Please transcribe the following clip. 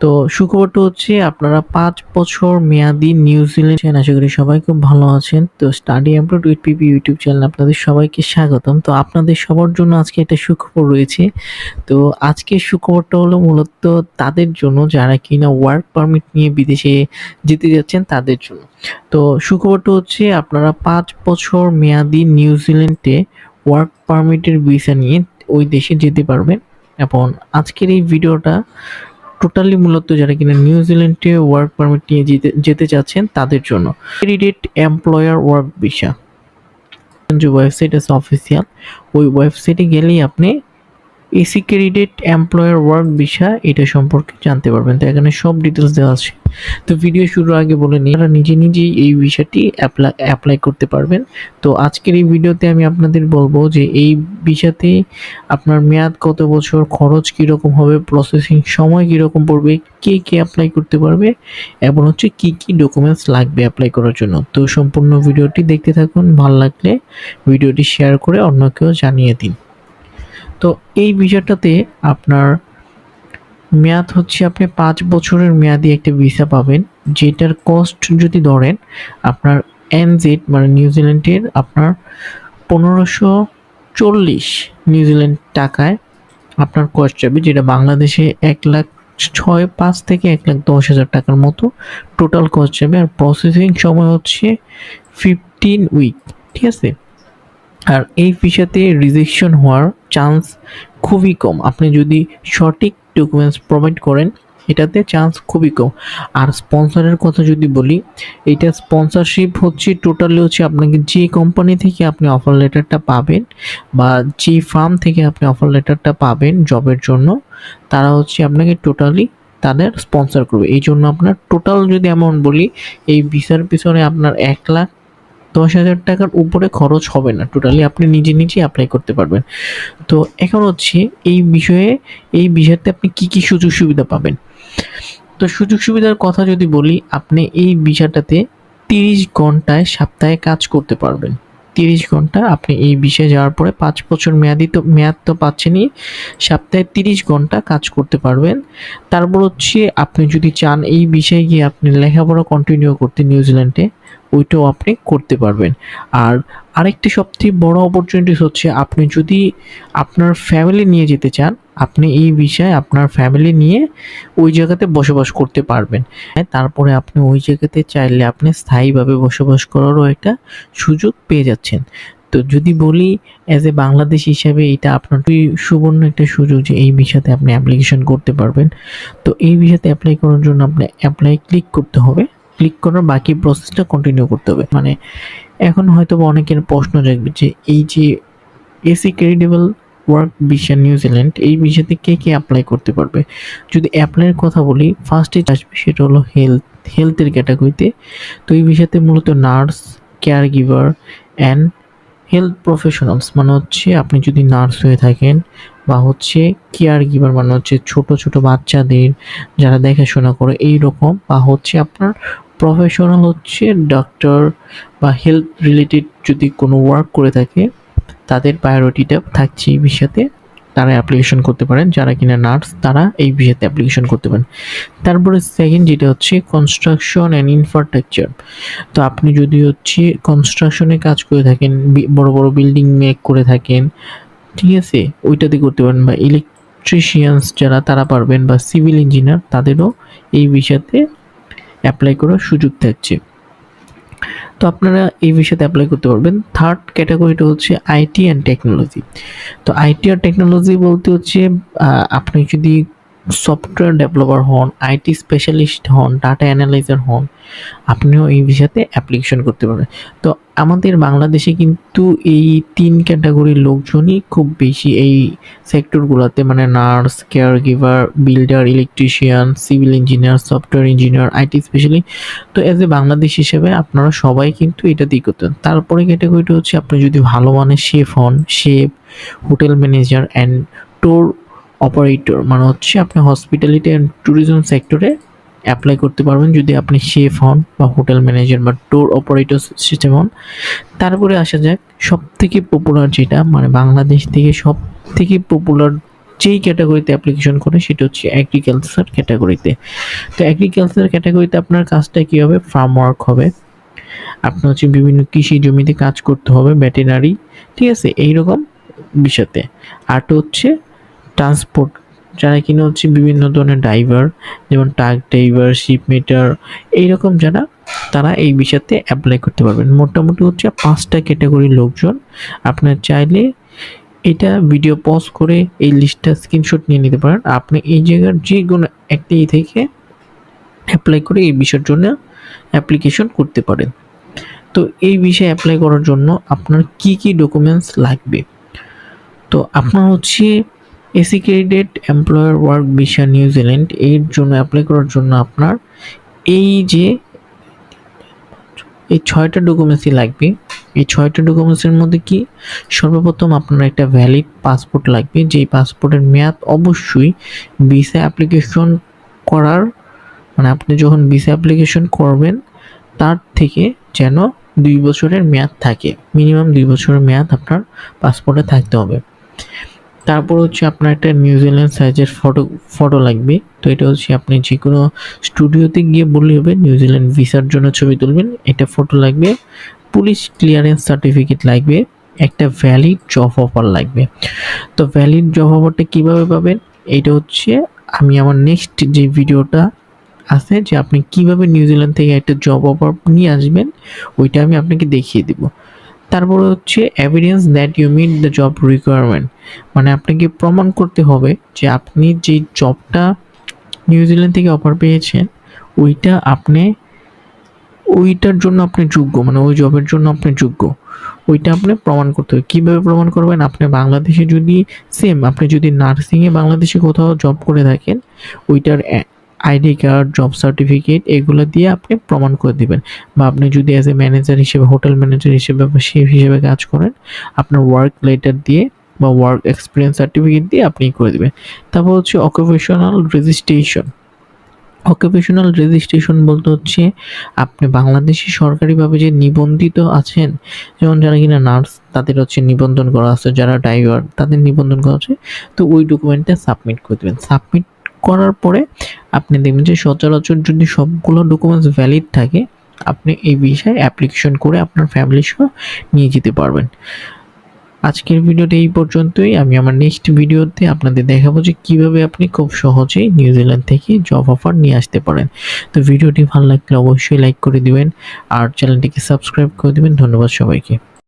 তো সুখবরটা হচ্ছে আপনারা ৫ বছর মেয়াদি নিউজিল্যান্ড আশা করি সবাই খুব ভালো আছেন। তো study abroad with PP YouTube চ্যানেলে আপনাদের সবাইকে স্বাগতম। তো আপনাদের সবার জন্য আজকে একটা সুখবর রয়েছে। তো আজকের সুখবরটা হলো মূলত তাদের জন্য যারা কিনা ওয়ার্ক পারমিট নিয়ে বিদেশে যেতে যাচ্ছেন তাদের জন্য। তো সুখবরটা হচ্ছে আপনারা ৫ বছর মেয়াদি নিউজিল্যান্ডে ওয়ার্ক পারমিটের ভিসা নিয়ে ওই দেশে যেতে পারবেন। এবং আজকের এই ভিডিওটা টোটালি মূলত যারা কিনা নিউজিল্যান্ডে ওয়ার্ক পারমিট নিয়ে যেতে চাচ্ছেন তাদের জন্য। ক্যান্ডিডেট এমপ্লয়ার ওয়ার্ক ভিসা যে ওয়েবসাইট আছে অফিসিয়াল, ওই ওয়েবসাইটে গেলেই আপনি AC candidate employer work visa এটা সম্পর্কে জানতে পারবেন। তো এখানে সব ডিটেলস দেওয়া আছে। তো ভিডিও শুরুর আগে বলে নিই, আপনারা নিজেই এই ভিসাটি অ্যাপ্লাই করতে পারবেন। তো আজকের এই ভিডিওতে আমি আপনাদের বলবো যে এই ভিসাতে আপনার মেয়াদ কত বছর, খরচ কীরকম হবে, প্রসেসিং সময় কীরকম পড়বে, কে অ্যাপ্লাই করতে পারবে এবং হচ্ছে কী ডকুমেন্টস লাগবে অ্যাপ্লাই করার জন্য। তো সম্পূর্ণ ভিডিওটি দেখতে থাকুন, ভালো লাগলে ভিডিওটি শেয়ার করে অন্যকেও জানিয়ে দিন। তো এই ভিসাটাতে আপনার মেয়াদ হচ্ছে আপনি ৫ বছরের মেয়াদি একটা ভিসা পাবেন, যেটার কস্ট যদি ধরেন আপনার এনজেড মানে নিউজিল্যান্ডের আপনার ১৫৪০ নিউজিল্যান্ড টাকায় আপনার কস্ট যাবে, যেটা বাংলাদেশে ১,৬৫,০০০ থেকে ১,১০,০০০ টাকার মতো টোটাল কস্ট যাবে। আর প্রসেসিং সময় হচ্ছে 15 উইক, ঠিক আছে। আর এই ভিসাতে রিজেকশন হওয়ার চান্স খুবই কম, আপনি যদি সঠিক ডকুমেন্টস প্রোভাইড করেন এটাতে চান্স খুবই কম। আর স্পন্সরের কথা যদি বলি, এটা স্পন্সরশিপ হচ্ছে টোটালি হচ্ছে আপনাকে যে কোম্পানি থেকে আপনি অফার লেটারটা পাবেন বা যে ফার্ম থেকে আপনি অফার লেটারটা পাবেন জবের জন্য, তারা হচ্ছে আপনাকে টোটালি তাদের স্পন্সর করবে। এই জন্য আপনার টোটাল যদি অ্যামাউন্ট বলি, এই ভিসার পিছনে আপনার ১,১০,০০০ টাকার উপরে খরচ হবে না, টোটালি আপনি নিজে অ্যাপ্লাই করতে পারবেন। তো এখন হচ্ছে এই বিষয়ে এই ভিসাতে আপনি কি সুযোগ সুবিধা পাবেন। তো সুযোগ সুবিধার কথা যদি বলি, আপনি এই ভিসাটাতে ৩০ ঘন্টায় সপ্তাহে কাজ করতে পারবেন। ৩০ ঘন্টা আপনি এই ভিসায় যাওয়ার পরে ৫ বছর মেয়াদ তো পাচ্ছেনই, সপ্তাহে ৩০ ঘন্টা কাজ করতে পারবেন। তারপর হচ্ছে আপনি যদি চান এই ভিসায় গিয়ে আপনি লেখাপড়া কন্টিনিউ করতে নিউজিল্যান্ডে, ওইটাও আপনি করতে পারবেন। আর আরেকটি সবথেকে বড় অপরচুনিটিস হচ্ছে আপনি যদি আপনার ফ্যামিলি নিয়ে যেতে চান, আপনি এই ভিসায় আপনার ফ্যামিলি নিয়ে ওই জায়গাতে বসবাস করতে পারবেন। তারপরে আপনি ওই জায়গাতে চাইলে আপনি স্থায়ীভাবে বসবাস করারও একটা সুযোগ পেয়ে যাচ্ছেন। তো যদি বলি অ্যাজ এ বাংলাদেশ হিসাবে এটা আপনার সুবর্ণ একটা সুযোগ যে এই ভিসাতে আপনি অ্যাপ্লিকেশন করতে পারবেন। তো এই ভিসাতে অ্যাপ্লাই করার জন্য আপনি অ্যাপ্লাই ক্লিক করতে হবে, ক্লিক করার বাকি প্রসেসটা কন্টিনিউ করতে হবে। মানে এখন হয়তো অনেকের প্রশ্ন জাগবে যে এই যে AC credible work visa New Zealand, এই ভিসাতে কে অ্যাপ্লাই করতে পারবে। যদি অ্যাপ্লাইয়ের কথা বলি, ফার্স্টে আসবে সেটা হলো হেলথের ক্যাটাগরিতে। তো এই ভিসাতে মূলত nurse, care giver and health professionals মানে হচ্ছে আপনি যদি নার্স হয়ে থাকেন বা হচ্ছে কেয়ার গিভার মানে হচ্ছে ছোট বাচ্চাদের যারা দেখাশোনা করে এই রকম, বা হচ্ছে আপনার প্রফেশনাল হচ্ছে ডক্টর বা হেলথ রিলেটেড যদি কোনো ওয়ার্ক করে থাকে, তাদের প্রায়োরিটিটা থাকছে এই ভিসাতে, তারা অ্যাপ্লিকেশন করতে পারেন। যারা কিনা নার্স তারা এই ভিসাতে অ্যাপ্লিকেশন করতে পারেন। তারপরে সেকেন্ড যেটা হচ্ছে কনস্ট্রাকশন অ্যান্ড ইনফ্রাস্ট্রাকচার। তো আপনি যদি হচ্ছে কনস্ট্রাকশনে কাজ করে থাকেন, বড় বিল্ডিং মেক করে থাকেন, ঠিক আছে, ওইটাতে করতে পারেন। বা ইলেকট্রিশিয়ানস যারা তারা পারবেন, বা সিভিল ইঞ্জিনিয়ার তাদেরও এই ভিসাতে অ্যাপ্লাই করার সুযোগ থাকছে। তো আপনারা এই ভিসাতে অ্যাপ্লাই করতে পারবেন। থার্ড ক্যাটাগরিটা হচ্ছে আইটি অ্যান্ড টেকনোলজি। তো আইটি আর টেকনোলজি বলতে হচ্ছে আপনি যদি সফটওয়্যার ডেভেলপার হন, আইটি স্পেশালিস্ট হন, ডাটা অ্যানালাইজার হন, আপনিও এই ভিসাতে অ্যাপ্লিকেশন করতে পারবেন। তো আমাদের বাংলাদেশে কিন্তু এই ৩ ক্যাটাগরির লোকজনই খুব বেশি এই সেক্টরগুলোতে, মানে nurse, care giver, builder, electrician, civil engineer, software engineer, IT specialist. তো অ্যাজ এ বাংলাদেশ হিসেবে আপনারা সবাই কিন্তু এটা দিয়ে করতেন। তারপরে ক্যাটাগরিটা হচ্ছে আপনি যদি ভালো মানের শেফ হন, hotel manager and tour operator মানে হচ্ছে আপনি হসপিটালিটি অ্যান্ড ট্যুরিজম সেক্টরে অ্যাপ্লাই করতে পারবেন যদি আপনি শেফ হন বা হোটেল ম্যানেজার বা ট্যুর অপারেটর সিস্টেম হন। তারপরে আসা যাক সবথেকে পপুলার যেটা, মানে বাংলাদেশ থেকে সবথেকে পপুলার যেই ক্যাটাগরিতে অ্যাপ্লিকেশন করে সেটা হচ্ছে এগ্রিকালচার ক্যাটাগরিতে। তো এগ্রিকালচার ক্যাটাগরিতে আপনার কাজটা কী হবে, ফার্ম ওয়ার্ক হবে, আপনার হচ্ছে বিভিন্ন কৃষি জমিতে কাজ করতে হবে, ভেটেরিনারি, ঠিক আছে, এইরকম বিষয়তে। আরটা হচ্ছে ট্রান্সপোর্ট, যারা কিনা হচ্ছে বিভিন্ন ধরনের ড্রাইভার, যেমন ট্রাক ড্রাইভার, শিপ মেটার, এইরকম যারা, তারা এই বিষয়তে অ্যাপ্লাই করতে পারবেন। মোটামুটি হচ্ছে 5টা ক্যাটাগরির লোকজন। আপনার চাইলে এটা ভিডিও পজ করে এই লিস্টটা স্ক্রিনশট নিয়ে নিতে পারেন। আপনি এই জায়গার যে কোনো একটি থেকে অ্যাপ্লাই করে এই বিষয়ের জন্য অ্যাপ্লিকেশন করতে পারেন। তো এই বিষয়ে অ্যাপ্লাই করার জন্য আপনার কি কি ডকুমেন্টস লাগবে? তো আপনার হচ্ছে AC credit employer work visa New Zealand, এর জন্য অ্যাপ্লাই করার জন্য আপনার এই 6টা ডকুমেন্টসই লাগবে। এই 6টা ডকুমেন্টসের মধ্যে কি, সর্বপ্রথম আপনার একটা ভ্যালিড পাসপোর্ট লাগবে, যেই পাসপোর্টের মেয়াদ অবশ্যই ভিসা অ্যাপ্লিকেশন করার, মানে আপনি যখন ভিসা অ্যাপ্লিকেশন করবেন তার থেকে যেন 2 বছরের মেয়াদ থাকে, মিনিমাম 2 বছরের মেয়াদ আপনার পাসপোর্টে থাকতে হবে। তারপর হচ্ছে আপনার একটা নিউজিল্যান্ড সাইজের ফটো লাগবে। তো এটা হচ্ছে আপনি যে কোনো স্টুডিওতে গিয়ে বললে হবে নিউজিল্যান্ড ভিসার জন্য ছবি তুলবেন, এটা ফটো লাগবে। পুলিশ ক্লিয়ারেন্স সার্টিফিকেট লাগবে, একটা ভ্যালিড জব অফার লাগবে। তো ভ্যালিড জব অফারটা কীভাবে পাবেন, এটা হচ্ছে আমি আমার নেক্সট যে ভিডিওটা আছে যে আপনি কিভাবে নিউজিল্যান্ড থেকে একটা জব অফার নিয়ে আসবেন, ওইটা আমি আপনাকে দেখিয়ে দিব। তারপর হচ্ছে evidence that you meet the job requirement, মানে আপনাকে প্রমাণ করতে হবে যে আপনি যেই জবটা নিউজিল্যান্ড থেকে অফার পেয়েছেন ওইটার জন্য আপনি যোগ্য, মানে ওই জবের জন্য আপনি যোগ্য, ওইটা আপনি প্রমাণ করতে হবে। কীভাবে প্রমাণ করবেন, আপনি বাংলাদেশে যদি আপনি যদি নার্সিংয়ে বাংলাদেশে কোথাও জব করে থাকেন, ওইটার আইডি কার্ড, জব সার্টিফিকেট, এগুলো দিয়ে আপনি প্রমাণ করে দিবেন। বা আপনি যদি অ্যাজ এ ম্যানেজার হিসেবে, হোটেল ম্যানেজার হিসেবে বা শেফ হিসেবে কাজ করেন, আপনার ওয়ার্ক লেটার দিয়ে বা ওয়ার্ক এক্সপিরিয়েন্স সার্টিফিকেট দিয়ে আপনি করে দেবেন। তারপর হচ্ছে অকুপেশনাল রেজিস্ট্রেশন। অকুপেশনাল রেজিস্ট্রেশন বলতে হচ্ছে আপনি বাংলাদেশে সরকারিভাবে যে নিবন্ধিত আছেন, যেমন যারা কিনা নার্স তাদের হচ্ছে নিবন্ধন করা আছে, যারা ড্রাইভার তাদের নিবন্ধন করা আছে, তো ওই ডকুমেন্টটা সাবমিট করে দেবেন। সাবমিট করার পরে আপনি দেখবেন যে সচরাচর যদি সবগুলো ডকুমেন্টস ভ্যালিড থাকে, আপনি এই বিষয়ে অ্যাপ্লিকেশন করে আপনার ফ্যামিলি সহ নিয়ে যেতে পারবেন। আজকের ভিডিওটা এই পর্যন্তই। আমি আমার নেক্সট ভিডিওতে আপনাদের দেখাবো যে কিভাবে আপনি খুব সহজেই নিউজিল্যান্ড থেকে জব অফার নিয়ে আসতে পারেন। তো ভিডিওটি ভালো লাগলে অবশ্যই লাইক করে দিবেন আর চ্যানেলটিকে সাবস্ক্রাইব করে দিবেন। ধন্যবাদ সবাইকে।